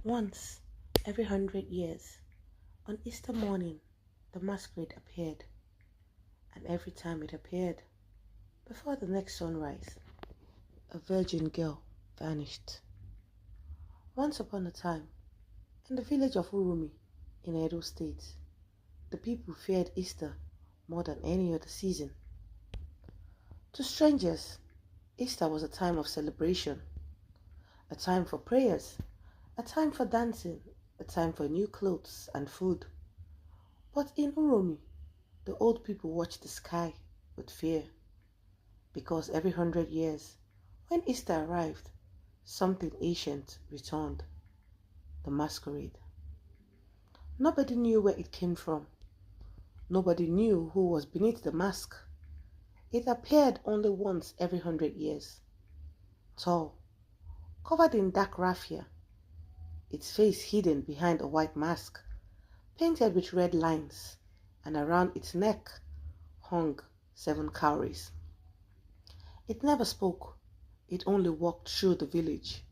Once every 100 years, on Easter morning, the masquerade appeared, and every time it appeared, before the next sunrise, a virgin girl vanished. Once upon a time, in the village of Urumi in Edo State, the people feared Easter more than any other season. To strangers, Easter was a time of celebration, a time for prayers, a time for dancing, a time for new clothes and food. But in Urumi, the old people watched the sky with fear, because every 100 years, when Easter arrived, something ancient returned, the masquerade. Nobody knew where it came from. Nobody knew who was beneath the mask. It appeared only once every 100 years. Tall, covered in dark raffia, its face hidden behind a white mask, painted with red lines, and around its neck hung 7 cowries. It never spoke, it only walked through the village.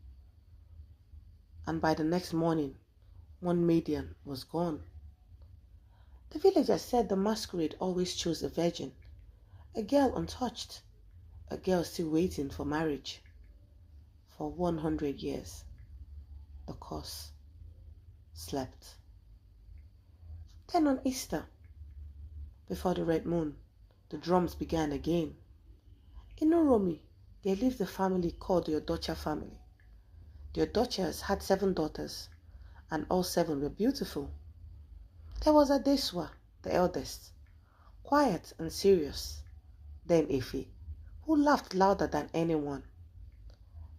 And by the next morning, one maiden was gone. The villagers said the masquerade always chose a virgin, a girl untouched, a girl still waiting for marriage. For 100 years, the curse slept. Then on Easter, before the red moon, the drums began again. In Uromi, there lived a family called the Odocha family. The Odochas had 7 daughters, and all 7 were beautiful. There was Adeswa, the eldest, quiet and serious. Then Efe, who laughed louder than anyone.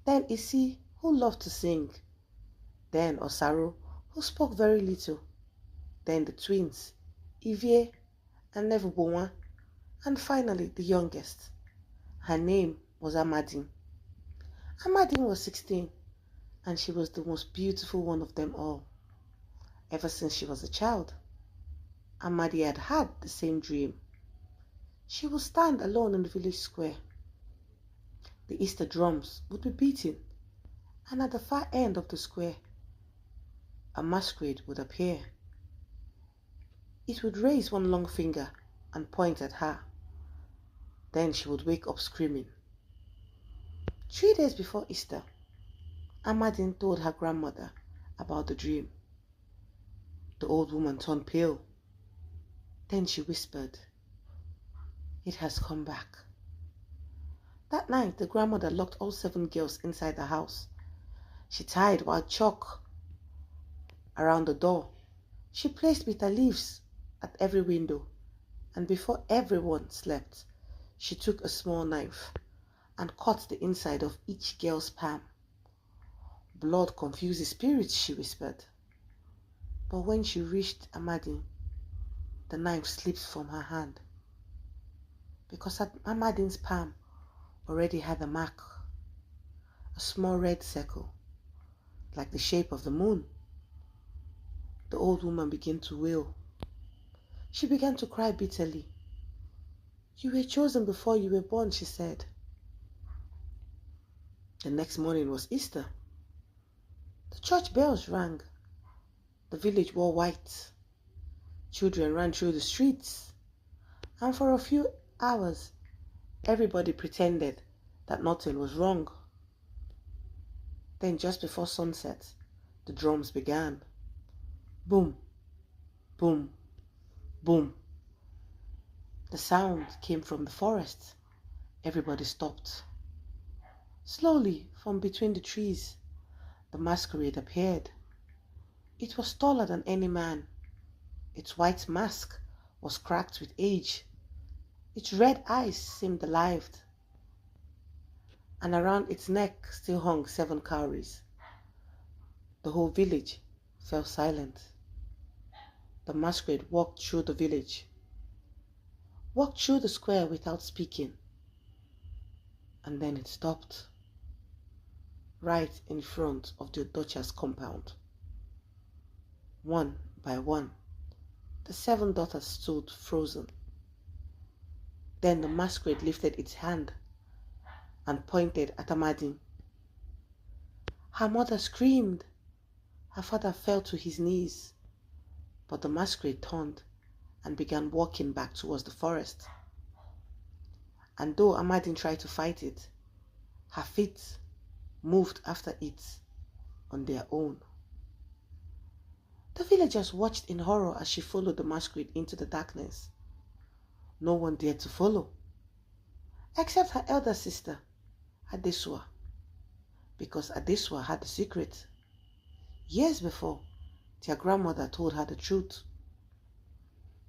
Then Isi, who loved to sing. Then Osaru, who spoke very little. Then the twins, Ivie and Nevubowa, and finally the youngest. Her name was Amadine. Amadine was 16, and she was the most beautiful one of them all. Ever since she was a child, Amadi had had the same dream. She would stand alone in the village square. The Easter drums would be beaten, and at the far end of the square, a masquerade would appear. It would raise one long finger and point at her. Then she would wake up screaming. 3 days before Easter, Amadine told her grandmother about the dream. The old woman turned pale. Then she whispered, "It has come back." That night, the grandmother locked all 7 girls inside the house. She tied white chalk around the door. She placed bitter leaves at every window, and before everyone slept, she took a small knife and cut the inside of each girl's palm. "Blood confuses spirits," she whispered. But when she reached Amadine, the knife slipped from her hand, because Amadine's palm already had a mark, a small red circle, like the shape of the moon. The old woman began to wail. She began to cry bitterly. "You were chosen before you were born," she said. The next morning was Easter. The church bells rang. The village wore white. Children ran through the streets. And for a few hours, everybody pretended that nothing was wrong. Then just before sunset, the drums began. Boom, boom, boom. The sound came from the forest. Everybody stopped. Slowly, from between the trees, the masquerade appeared. It was taller than any man. Its white mask was cracked with age. Its red eyes seemed alive, and around its neck still hung 7 cowries. The whole village fell silent. The masquerade walked through the village, walked through the square without speaking, and then it stopped, right in front of the Odocha's compound. One by one, the 7 daughters stood frozen. Then the masquerade lifted its hand and pointed at Amadine. Her mother screamed. Her father fell to his knees, but the masquerade turned and began walking back towards the forest. And though Amadine tried to fight it, her feet moved after it on their own. The villagers watched in horror as she followed the masquerade into the darkness. No one dared to follow, except her elder sister, Adesua, because Adesua had the secret. Years before, their grandmother told her the truth.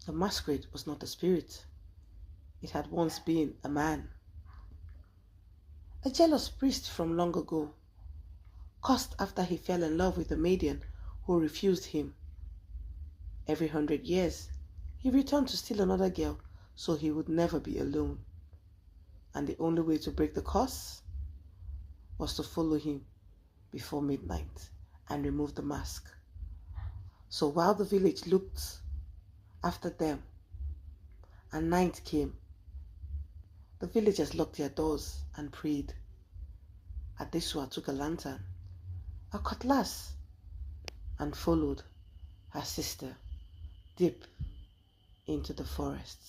The masquerade was not a spirit. It had once been a man. A jealous priest from long ago, cursed after he fell in love with a maiden who refused him. Every 100 years, he returned to steal another girl so he would never be alone. And the only way to break the curse was to follow him before midnight and remove the mask. So while the village looked after them and night came, the villagers locked their doors and prayed. Adesua took a lantern, a cutlass, and followed her sister deep into the forest.